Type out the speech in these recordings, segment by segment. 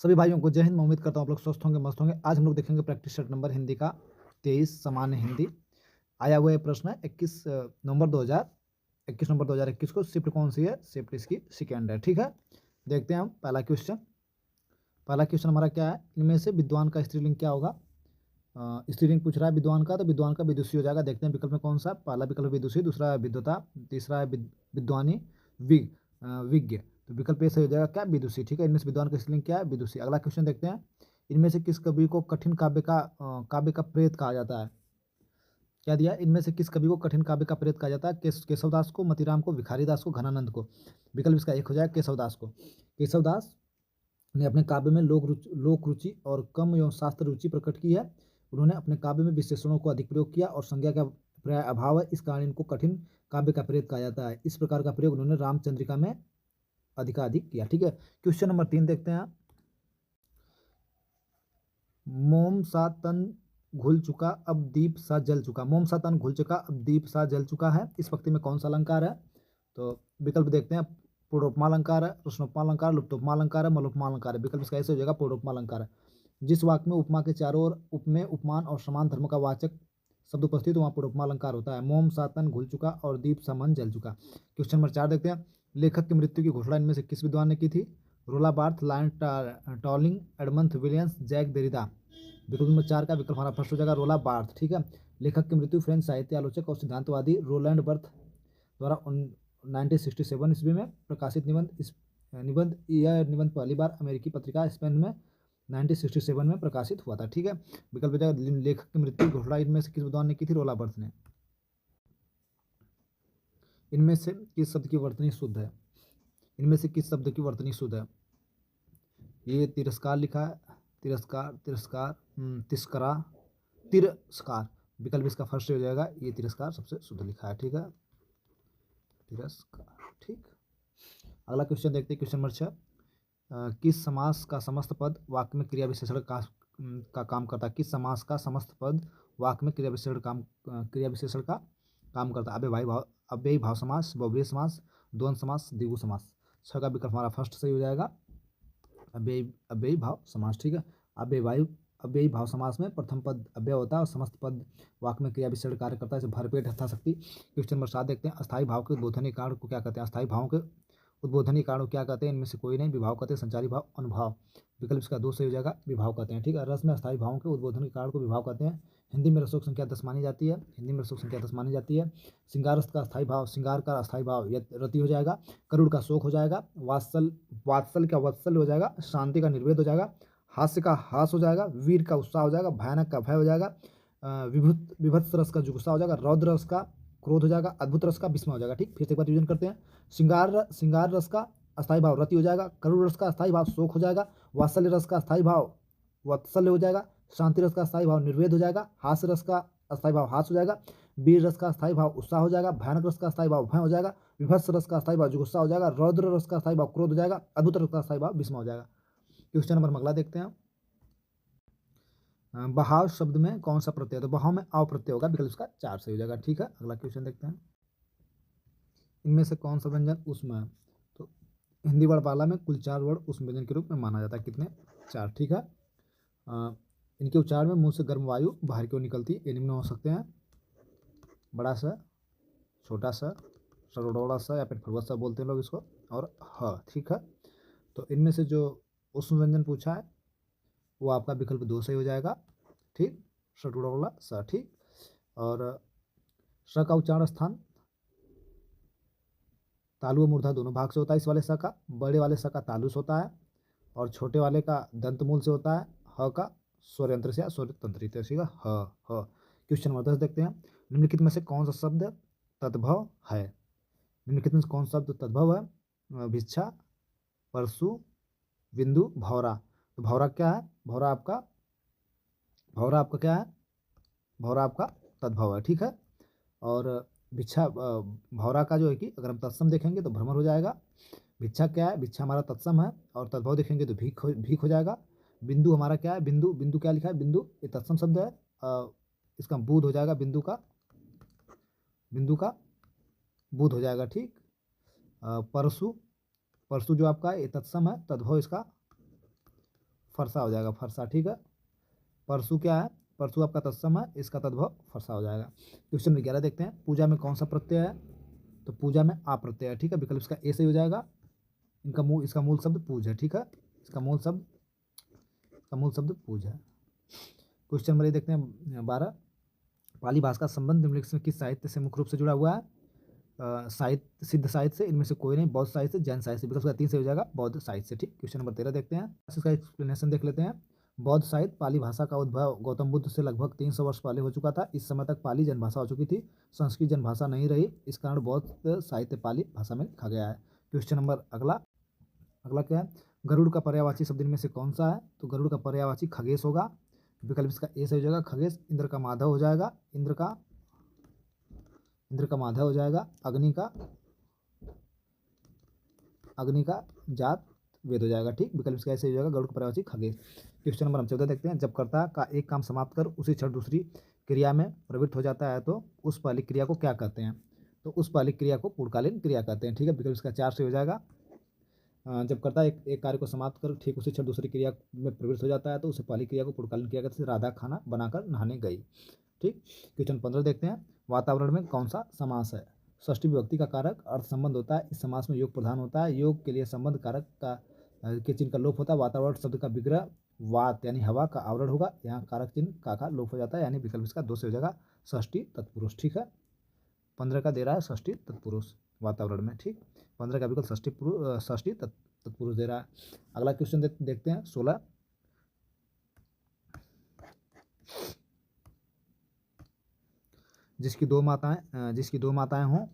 सभी भाइयों को जय हिंद। मैं उम्मीद करता हूँ आप लोग स्वस्थ होंगे, मस्त होंगे। आज हम लोग देखेंगे प्रैक्टिस सेट नंबर हिंदी का 23 सामान्य हिंदी। आया हुआ ये प्रश्न है 21 नंबर 2021 को। शिफ्ट कौन सी है? शिफ्ट इसकी सेकेंड है। ठीक है, देखते हैं हम पहला क्वेश्चन। पहला क्वेश्चन हमारा क्या है? इनमें से विद्वान का स्त्रीलिंग क्या होगा? स्त्रीलिंग पूछ रहा है विद्वान का, तो विद्वान का विदुषी हो जाएगा। देखते हैं विकल्प में कौन सा। पहला विकल्प विदुषी, दूसरा है विद्वता, तीसरा है विद्वानी, विज्ञ। तो विकल्प ए सही हो जाएगा क्या? विदुषी। ठीक है, इनमें से विद्वान का स्त्रीलिंग क्या है? विदुषी। अगला क्वेश्चन देखते हैं। इनमें से किस कवि को कठिन काव्य का प्रेत कहा जाता है? क्या दिया? इनमें से किस कवि को कठिन काव्य का प्रेत कहा जाता है? केशवदास को, मतीराम को, भिखारी दास को, घनानंद को। विकल्प इसका एक हो जाएगा केशवदास को। केशवदास ने अपने काव्य में लोक रुचि और कम एवं शास्त्र रुचि प्रकट की है। उन्होंने अपने काव्य में विशेषणों को अधिक प्रयोग किया और संज्ञा का प्राय अभाव है। इस कारण इनको कठिन काव्य का प्रेत कहा जाता है। इस प्रकार का प्रयोग उन्होंने रामचंद्रिका में अधिकाधिक किया। ठीक है, क्वेश्चन नंबर 3 देखते हैं। मोम सा तन घुल चुका अब दीप सा जल चुका। मोम सा तन घुल चुका अब दीप सा जल चुका है, इस पंक्ति में कौन सा अलंकार है? तो विकल्प देखते हैं। पूर्वोपमा अलंकार है, प्रश्नोपमा अलंकार, लुप्तोपमा अलंकार है, मलोपमा अलंकार है। विकल्प इसका ऐसे हो जाएगा पूर्वोपमा अलंकार है। जिस वाक्य में उपमा के चारों ओर उपमेय, उपमान और समान धर्म का वाचक शब्द उपस्थित वहाँ पूर्वोपमा अलंकार होता है। मोम सा तन घुल चुका और दीप सा मन जल चुका। क्वेश्चन नंबर 4 देखते हैं। लेखक की मृत्यु की घोषणा इनमें से किस विद्वान ने की थी? रोला Barthes, Lionel Trilling, Edmund Williams, Jacques Derrida. विकल्प नंबर 4 का विकल्प हमारा फर्स्ट हो जाएगा रोला बार्थ। ठीक है, लेखक की मृत्यु फ्रेंच साहित्य आलोचक और सिद्धांतवादी रोलैंड बर्थ द्वारा 1967 ईस्वी में प्रकाशित यह निबंध पहली बार अमेरिकी पत्रिका स्पेन में 1967 में प्रकाशित हुआ था। ठीक है, विकल्प हो जाएगा लेखक की मृत्यु की घोषणा इनमें से किस विद्वान ने की थी? रोला बर्थ ने। इनमें से किस शब्द की वर्तनी शुद्ध है? इनमें से किस शब्द की वर्तनी शुद्ध है? ये तिरस्कार लिखा है, तिरस्कार, तिरस्कार, तिस्करा, तिरस्कार। विकल्प इसका फर्स्ट हो जाएगा, ये तिरस्कार सबसे शुद्ध लिखा है। ठीक है, तिरस्कार। ठीक, अगला क्वेश्चन देखते हैं। Question number 6। किस समास का समस्त पद वाक्य में क्रिया विशेषण का काम करता है? किस समास का समस्त पद वाक्य में क्रिया विशेषण का काम करता है? अव्ययी भाव समास, बहुब्रीहि समास, द्वंद्व समास, द्विगु समास। 6 का विकल्प हमारा फर्स्ट सही हो जाएगा, अव्ययी भाव समास। ठीक है, अव्ययी भाव समास में प्रथम पद अव्यय होता है और समस्त पद वाक्य में क्रिया विशेषण कार्य करता है, जैसे भरपेट, यथाशक्ति। क्वेश्चन नंबर 7 देखते हैं। अस्थायी भाव के उद्बोधनी कारण को क्या कहते हैं? अस्थायी भावों के उद्बोधनी कारण क्या कहते हैं? इनमें से कोई नहीं। विभाव कहते हैं, संचारी भाव, अनुभाव। विकल्प इसका 2 सही हो जाएगा, विभाव कहते हैं। ठीक है, रस में अस्थायी भावों के उद्बोधनी कारण को विभाव कहते हैं। हिंदी में रसों की संख्या 10 मानी जाती है। हिंदी में रसों की संख्या 10 मानी जाती है। श्रृंगार रस का अस्थायी भाव, श्रृंगार का अस्थायी भाव रति हो जाएगा। करुण का शोक हो जाएगा। वात्सल का वत्सल हो जाएगा। शांति का निर्वेद हो जाएगा। हास्य का हास हो जाएगा। वीर का उत्साह हो जाएगा। भयानक का भय हो जाएगा। विभत्स रस का जुगुस्सा हो जाएगा। रौद्र रस का क्रोध हो जाएगा। अद्भुत रस का विस्मय हो जाएगा। ठीक, फिर से एक बार रिविजन करते हैं। श्रृंगार रस का अस्थायी भाव रति हो जाएगा। करुण रस का अस्थायी भाव शोक हो जाएगा। वात्सल्य रस का अस्थायी भाव वत्सल्य हो जाएगा। शांति रस का अस्थायी भाव निर्वेद हो जाएगा। हास्य रस का अस्थायी भाव हास हो जाएगा। वीर रस का अस्थायी भाव उत्साह हो जाएगा। भयानक रस का अस्थायी भाव भय हो जाएगा। विभत्स रस का अस्थायी भाव जुगुस्सा हो जाएगा। रौद्र रस का अस्थायी भाव क्रोध हो जाएगा। अद्भुत रस का अस्थायी भाव विस्मय हो जाएगा। क्वेश्चन नंबर अगला देखते हैं। बहाव शब्द में कौन सा प्रत्यय? तो बहाव में अव प्रत्यय होगा। विकल्प इसका 4 सही हो जाएगा। ठीक है, अगला क्वेश्चन देखते हैं। इनमें से कौन सा व्यंजन ऊष्म है? तो हिंदी वर्णमाला में कुल 4 वर्ण ऊष्म व्यंजन के रूप में माना जाता है। कितने? 4। ठीक है, इनके उच्चारण में मुंह से गर्म वायु बाहर की ओर निकलती है। ये निम्न हो सकते हैं: बड़ा सा, छोटा सा, सरोड़ा सा, या फिर फरवत सा बोलते हैं लोग इसको, और ह। ठीक है, तो इनमें से जो ऊष्म व्यंजन पूछा है वो आपका विकल्प 2 सही हो जाएगा। ठीक, सटुड़ा सा। ठीक, और स का उच्चारण स्थान तालु और मूर्धा दोनों भाग से होता है। इस वाले स का, बड़े वाले स का तालु से होता है और छोटे वाले का दंतमूल से होता है। ह का स्वर यंत्र से या स्वर तंत्रित से। ह। क्वेश्चन नंबर 10 देखते हैं। निम्नलिखित में से कौन सा शब्द तद्भव है? निम्नलिखित में से कौन सा शब्द तद्भव है? भिक्षा, परशु, बिंदु, भौरा। तो भौरा क्या है? भौरा आपका क्या है? भौरा आपका तद्भव है। ठीक है, और भिक्षा भौरा का जो है कि अगर हम तत्सम देखेंगे तो भ्रमर हो जाएगा। भिक्षा क्या है? भिक्षा हमारा तत्सम है, और तद्भव देखेंगे तो भीख हो जाएगा। बिंदु हमारा क्या है? बिंदु क्या लिखा है? बिंदु ये तत्सम शब्द है, इसका बुध हो जाएगा। बिंदु का बुध हो जाएगा। ठीक, परशु जो आपका ये तत्सम है, तद्भव इसका फरसा हो जाएगा, फरसा। ठीक है, परसु क्या है, परसु आपका तत्सम है, इसका तद्भव फरसा हो जाएगा। क्वेश्चन नंबर 11 देखते हैं, पूजा में कौन सा प्रत्यय है, तो पूजा में आ प्रत्यय है। ठीक है, विकल्प इसका ए सही हो जाएगा। इसका मूल शब्द पूज है। ठीक है, इसका मूल शब्द पूज है। क्वेश्चन नंबर देखते हैं 12, पाली भाषा का संबंध निम्नलिखित में किस साहित्य से मुख्य रूप से जुड़ा हुआ है, साहित्य, सिद्ध साहित्य से, इनमें से कोई नहीं, बौद्ध साहित्य से, जैन साहित्य से। विकल्प का 3 से हो जाएगा, बौद्ध साहित्य से। ठीक, क्वेश्चन नंबर 13 देखते हैं, इसका एक्सप्लेनेशन देख लेते हैं। बौद्ध साहित्य पाली भाषा का उद्भव गौतम बुद्ध से लगभग 300 वर्ष पहले हो चुका था। इस समय तक पाली जनभाषा हो चुकी थी, संस्कृत जनभाषा नहीं रही, इस कारण बौद्ध साहित्य पाली भाषा में लिखा गया है। क्वेश्चन नंबर अगला अगला क्या है, गरुड़ का पर्यायवाची शब्द इनमें से कौन सा है, तो गरुड़ का पर्यायवाची खगेश होगा। विकल्प इसका ए सही हो जाएगा, खगेश। इंद्र का माधव हो जाएगा, इंद्र का माधव हो जाएगा। अग्नि का जात वेद हो जाएगा। ठीक, विकल्प इसका ऐसे हो जाएगा, गरुड़ का पर्यायवाची खगेश। क्वेश्चन नंबर हम 14 देखते हैं, जब कर्ता का एक काम समाप्त कर उसी क्षण दूसरी क्रिया में प्रवृत्त हो जाता है तो उस पहली क्रिया को क्या कहते हैं, तो उस पहली क्रिया को पूर्णकालीन क्रिया कहते हैं। ठीक है, विकल्प इसका 4 से हो जाएगा। जब कर्ता एक कार्य को समाप्त कर ठीक उसी क्षण दूसरी क्रिया में प्रवृत्त हो जाता है तो उसे पहली क्रिया को पूर्णकालीन क्रिया कहते हैं। राधा खाना बनाकर नहाने गई। ठीक, क्वेश्चन 15 देखते हैं, वातावरण में कौन सा समास है, षष्ठी विभक्ति का कारक अर्थ संबंध होता है, इस समास में योग प्रधान होता है, योग के लिए संबंध कारक का के चिन्ह का लोप होता है, वातावरण शब्द का विग्रह वात यानी हवा का आवरण होगा, यहाँ कारक चिन्ह का लोप हो जाता है, यानी विकल्प इसका 2 से हो जाएगा, षष्ठी तत्पुरुष। ठीक है, 15 का दे रहा है षष्ठी तत्पुरुष वातावरण में। ठीक, 15 का विकल्प षष्ठी तत्पुरुष दे रहा है। अगला क्वेश्चन देखते हैं 16, जिसकी दो माताएं हों,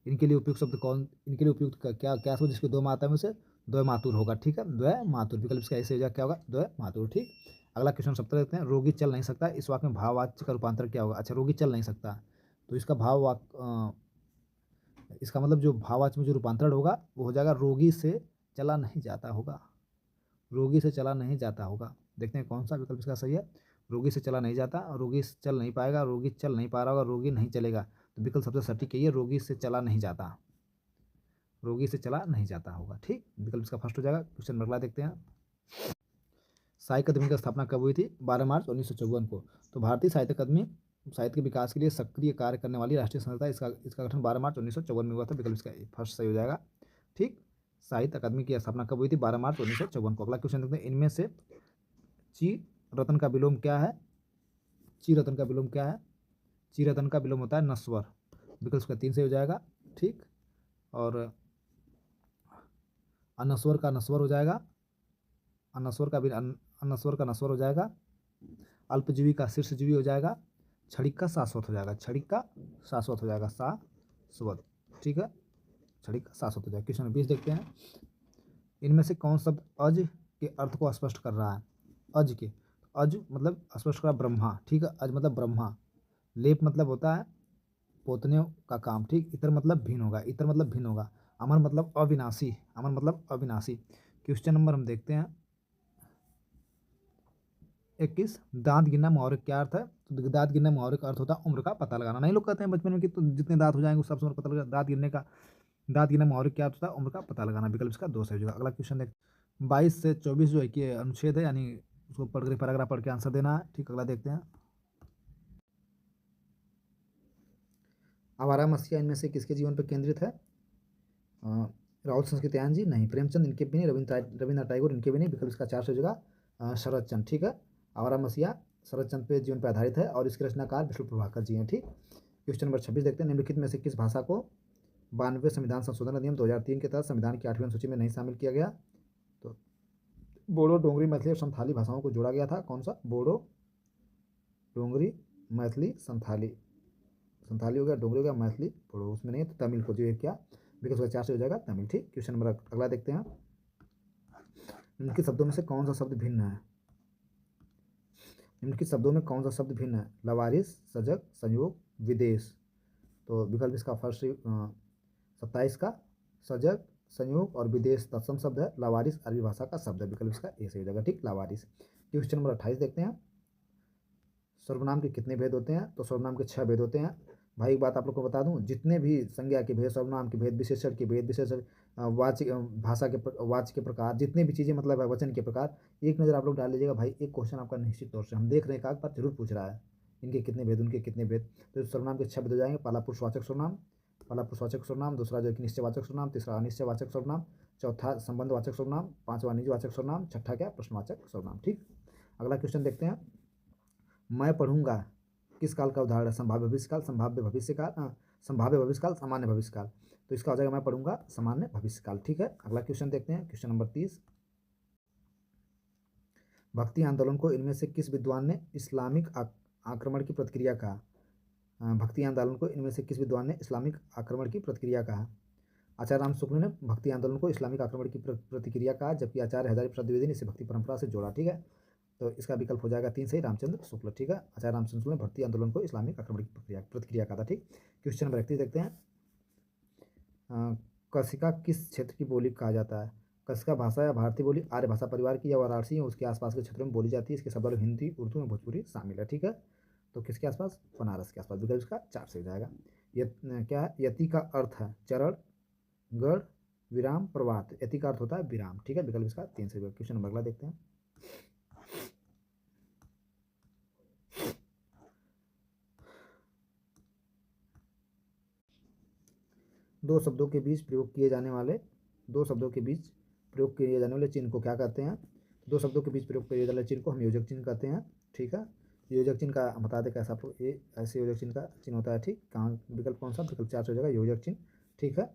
इनके लिए उपयुक्त शब्द कौन, इनके लिए उपयुक्त क्या क्या शब्द जिसकी दो माताएं में से द्वय मातुर होगा। ठीक है, द्वय मातुर, विकल्प इसका ऐसे हो जाएगा, क्या होगा, द्वय मातुर। ठीक, अगला क्वेश्चन 17 देखते हैं, रोगी चल नहीं सकता, इस वाक्य में भाववाच्य का रूपांतर क्या होगा। अच्छा, रोगी चल नहीं सकता, तो इसका मतलब जो भाववाच्य में जो रूपांतरण होगा वो हो जाएगा, रोगी से चला नहीं जाता होगा, रोगी से चला नहीं जाता होगा। देखते हैं कौन सा विकल्प इसका सही है, रोगी से चला नहीं जाता, रोगी चल नहीं पाएगा, रोगी चल नहीं पा रहा होगा, रोगी नहीं चलेगा, तो विकल्प सबसे सटीक यही है, रोगी से चला नहीं जाता, रोगी से चला नहीं जाता होगा। ठीक, विकल्प इसका फर्स्ट हो जाएगा। क्वेश्चन अगला देखते हैं, साहित्य अकादमी की स्थापना कब हुई थी, 12 मार्च 1954 को। तो भारतीय साहित्य अकादमी साहित्य के विकास के लिए सक्रिय कार्य करने वाली राष्ट्रीय संस्था, इसका गठन 12 मार्च 1954 में हुआ था, विकल्प इसका फर्स्ट सही हो जाएगा। ठीक, साहित्य अकादमी की स्थापना कब हुई थी, 12 मार्च 1954 को। अगला क्वेश्चन देखते हैं, इनमें से ची रतन का विलोम क्या है, ची रतन का विलोम क्या है, ची रतन का विलोम होता है नस्वर, विकल्प का 3 से हो जाएगा। ठीक, और अनस्वर का नस्वर हो जाएगा, अनस्वर का नस्वर हो जाएगा, अल्पजीवी का शीर्षजीवी हो जाएगा, क्षणिक का शाश्वत हो जाएगा, क्षणिक का शाश्वत हो जाएगा, शाश्वत। ठीक है, क्षणिक का शाश्वत हो जाएगा। क्वेश्चन 20 देखते हैं, इनमें से कौन शब्द अज के अर्थ को स्पष्ट कर रहा है, अज मतलब स्पष्ट कर रहा ब्रह्मा। ठीक है, अज मतलब ब्रह्मा, लेप मतलब होता है पोतने का काम। ठीक, इतर मतलब भिन्न होगा, अमर मतलब अविनाशी, क्वेश्चन नंबर हम देखते हैं 21, दांत गिनना मुहावरे क्या अर्थ है, तो दांत गिनना मुहावरे का अर्थ होता है उम्र का पता लगाना। नहीं, लोग कहते हैं बचपन में कि तो जितने दांत हो जाएंगे उस सबसे उम्र पता लगा, दांत गिनना मुहावरे क्या अर्थ होता है, उम्र का पता लगाना, विकल्प इसका 2 से हो जाएगा। अगला क्वेश्चन देख, 22 से 24 जो है कि अनुच्छेद है, यानी उसको पढ़ कर पैराग्राफ पढ़ के आंसर देना है। ठीक, अगला देखते हैं, आवारा मसीहा इनमें से किसके जीवन पर केंद्रित है, राहुल संस्कृत्यायन जी नहीं, प्रेमचंद इनके भी नहीं, रविन्द्रनाथ टैगोर इनके भी नहीं, विकल्प इसका 4 से हो जाएगा, शरद चंद्र। ठीक है, आवारा मसीहा शरद चंद्र पे जीवन पर आधारित है और इसके रचनाकार विष्णु प्रभाकर जी हैं। ठीक, क्वेश्चन नंबर 26 देखते हैं, निम्नलिखित में से किस भाषा को 92वें संविधान संशोधन अधिनियम 2003 के तहत संविधान की 8वीं अनुसूची में नहीं शामिल किया गया, तो बोडो, डोंगरी, मैथिली और संथाली भाषाओं को जोड़ा गया था। कौन सा, बोडो, डोंगरी, मैथिली, संथाली हो गया, डोंगरी हो गया, मैथिली, बोडो उसमें नहीं है, तो तमिल को जो है क्या, विकल्प का 4 से हो जाएगा तमिल। ठीक, क्वेश्चन नंबर अगला देखते हैं, निम्नलिखित शब्दों में से कौन सा शब्द भिन्न है, निम्नलिखित शब्दों में कौन सा शब्द भिन्न है, लवारिस, सजग, संयोग, विदेश, तो विकल्प इसका फर्स्ट 27 का सजग, संयोग और विदेश तत्सम शब्द है, लवारिस अरबी भाषा का शब्द है, विकल्प इसका ए से हो जाएगा। ठीक, लवारिस। क्वेश्चन नंबर 28 देखते हैं, सर्वनाम के कितने भेद होते हैं, तो सर्वनाम के 6 भेद होते हैं। भाई एक बात आप लोग को बता दूं, जितने भी संज्ञा के भेद, सर्वनाम के भेद, विशेषण के भेद, भाषा के वाच्य के प्रकार, जितने भी चीज़ें मतलब है वचन के प्रकार, एक नज़र आप लोग डाल लीजिएगा भाई। एक क्वेश्चन आपका निश्चित तौर से हम देख रहे हैं, एक बार जरूर पूछ रहा है, इनके कितने भेद, उनके कितने भेद। तो सर्वनाम के 6 भेद हो जाएंगे। पहला पुरुषवाचक सर्वनाम, पहला पुरुषवाचक सर्वनाम, दूसरा जो है कि निश्चयवाचक सर्वनाम, तीसरा अनिश्चयवाचक सर्वनाम, चौथा संबंधवाचक सर्वनाम, पांचवा निजवाचक सर्वनाम, छठा क्या प्रश्नवाचक सर्वनाम। ठीक, अगला क्वेश्चन देखते हैं। मैं पढ़ूंगा किस काल का उदाहरण है? संभाव्य भविष्यकाल, संभाव्य भविष्यकाल, संभाव्य भविष्यकाल, सामान्य भविष्यकाल। तो इसका हो जाएगा मैं पढ़ूंगा सामान्य भविष्यकाल। ठीक है, अगला क्वेश्चन देखते हैं, क्वेश्चन नंबर 30। भक्ति आंदोलन को इनमें से किस विद्वान ने इस्लामिक आक्रमण की प्रतिक्रिया कहा? भक्ति आंदोलन को इनमें से किस विद्वान ने इस्लामिक आक्रमण की प्रतिक्रिया कहा? आचार्य राम शुक्ल ने भक्ति आंदोलन को इस्लामिक आक्रमण की प्रतिक्रिया कहा, जबकि आचार्य हजारी प्रसाद द्विवेदी ने इसे भक्ति परंपरा से जोड़ा। ठीक है, तो इसका विकल्प हो जाएगा 3 सही, रामचंद्र शुक्ल। ठीक है, आचार्य रामचंद्र शुक्ल ने भक्ति आंदोलन को इस्लामिक आक्रमण की प्रतिक्रिया कहा था। ठीक, क्वेश्चन नंबर 31 देखते हैं। कशिका किस क्षेत्र की बोली कहा जाता है? कशिका भाषा या भारतीय बोली आर्य भाषा परिवार की या वाराणसी या उसके आसपास के क्षेत्रों में बोली जाती है। इसके शब्द हिंदी, उर्दू में भोजपुरी शामिल है। ठीक है, तो किसके आसपास? बनारस के आसपास। विकल्प इसका 4 से हो जाएगा। क्या है? यति का अर्थ है चरण, गढ़, विराम, प्रवात। यति का अर्थ होता है विराम। ठीक है, विकल्प इसका 3 से हो जाएगा। क्वेश्चन नंबर अगला देखते हैं। दो शब्दों के बीच प्रयोग किए जाने वाले चिन्ह को क्या कहते हैं? दो शब्दों के बीच प्रयोग किए जाने वाले चिन्ह को हम योजक चिन्ह कहते हैं। ठीक है, योजक चिन्ह का बता दें कैसा आपको, ये ऐसे योजक चिन्ह का चिन्ह होता है। ठीक, कहाँ विकल्प कौन सा? विकल्प 4 से हो जाएगा योजक चिन्ह। ठीक है,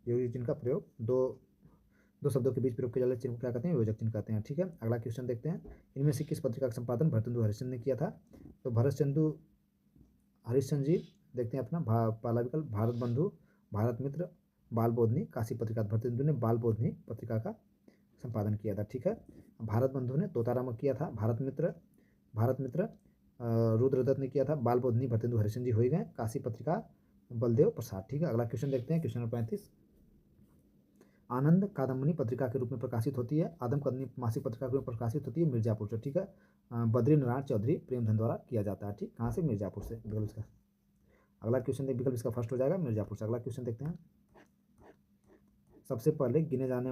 योजक चिन्ह का प्रयोग दो शब्दों के बीच प्रयोग किए जाने वाले चिन्ह को क्या कहते हैं? योजक चिन्ह कहते हैं। ठीक है, अगला क्वेश्चन देखते हैं। इनमें से किस पत्रिका का संपादन भरतेंदु हरिश्चंद्र ने किया था? तो भरतचंदु हरिश्चंद्र जी देखते हैं अपना पहला विकल्प भारत बंधु, भारत मित्र, बाल बोधनी, काशी पत्रिका। भरतेंदु ने बाल बोधनी पत्रिका का संपादन किया था। ठीक है, भारत बंधु ने तोताराम किया था, भारत मित्र रुद्रदत्त ने किया था, बाल बोधनी भरतेंदु हरिश्चंद्र जी हो गए, काशी पत्रिका बलदेव प्रसाद। ठीक है, अगला क्वेश्चन देखते हैं, क्वेश्चन नंबर 35। आनंद कादम्बनी पत्रिका के रूप में प्रकाशित होती है, आदम कदमी मासिक पत्रिका के रूप में प्रकाशित होती है मिर्जापुर से। ठीक है, बद्री नारायण चौधरी प्रेमधन द्वारा किया जाता है। ठीक, कहाँ से? मिर्जापुर से। विकल्प इसका अगला क्वेश्चन विकल्प इसका फर्स्ट हो जाएगा मिर्जापुर से। अगला क्वेश्चन देखते हैं। सबसे पहले गिने जाने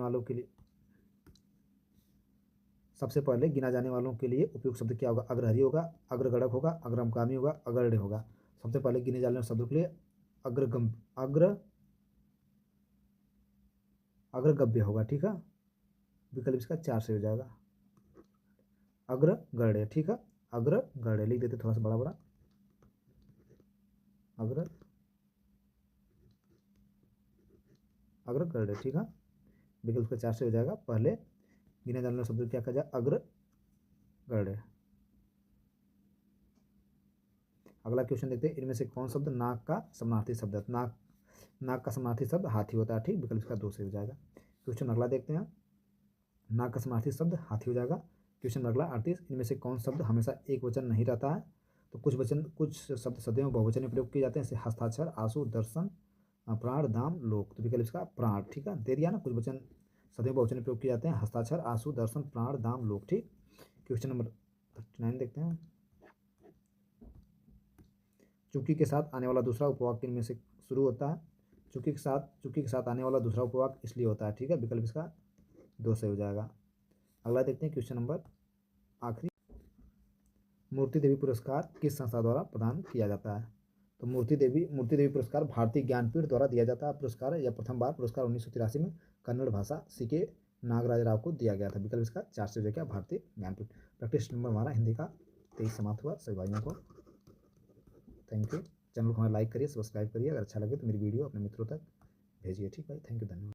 वालों के लिए उपयुक्त शब्द क्या होगा? अग्रहरी होगा, अग्रगणक होगा, अग्रगामी होगा, अग्रण्य होगा। सबसे पहले गिने जाने वाले शब्दों के लिए अग्रगव्य होगा। ठीक है, विकल्प इसका 4 से हो जाएगा अग्रगण्य। ठीक है, अग्रगण्य लिख देते थोड़ा सा बड़ा बड़ा, अग्रगण्य। ठीक है, विकल्प का 4 से हो जाएगा। पहले गिने जाने वाले शब्द क्या कहा जाए? अग्रगण्य। अगला क्वेश्चन देखते हैं। इनमें से कौन शब्द नाक का समानार्थी शब्द है? नाक का समानार्थी शब्द हाथी होता है। ठीक, विकल्प का 2 से हो जाएगा। क्वेश्चन अगला देखते हैं। नाक का समानार्थी शब्द हाथी हो जाएगा। क्वेश्चन अगला 38। इनमें से कौन शब्द हमेशा एक वचन नहीं रहता है? तो कुछ शब्द सदैव बहुवचन में प्रयोग किए जाते हैं, जैसे हस्ताक्षर, आंसू, दर्शन, प्राण, दाम, लोक। तो विकल्प इसका प्राण। ठीक है, दे दिया ना, कुछ वचन सदैव बहुवचन में प्रयोग किए जाते हैं, हस्ताक्षर, आंसू, दर्शन, प्राण, दाम, लोक। ठीक, क्वेश्चन नंबर 39 देखते हैं। चुकी के साथ आने वाला दूसरा उपवाक्य इनमें से शुरू होता है? चुकी के साथ आने वाला दूसरा उपवाक्य इसलिए होता है। ठीक है, विकल्प इसका 2 से हो जाएगा। अगला देखते हैं, क्वेश्चन नंबर आखिरी। मूर्ति देवी पुरस्कार किस संस्था द्वारा प्रदान किया जाता है? तो मूर्ति देवी पुरस्कार भारतीय ज्ञानपीठ द्वारा दिया जाता है पुरस्कार। यह प्रथम बार पुरस्कार 1983 में कन्नड़ भाषा सीके नागराज राव को दिया गया था। विकल्प इसका 4 से हो गया भारतीय ज्ञानपीठ। प्रैक्टिस नंबर हमारा हिंदी का 23 समाप्त हुआ। सभी भाइयों को थैंक यू। चैनल को हमें लाइक करिए, सब्सक्राइब करिए। अगर अच्छा लगे तो मेरी वीडियो अपने मित्रों तक भेजिए। ठीक है, थैंक यू, धन्यवाद।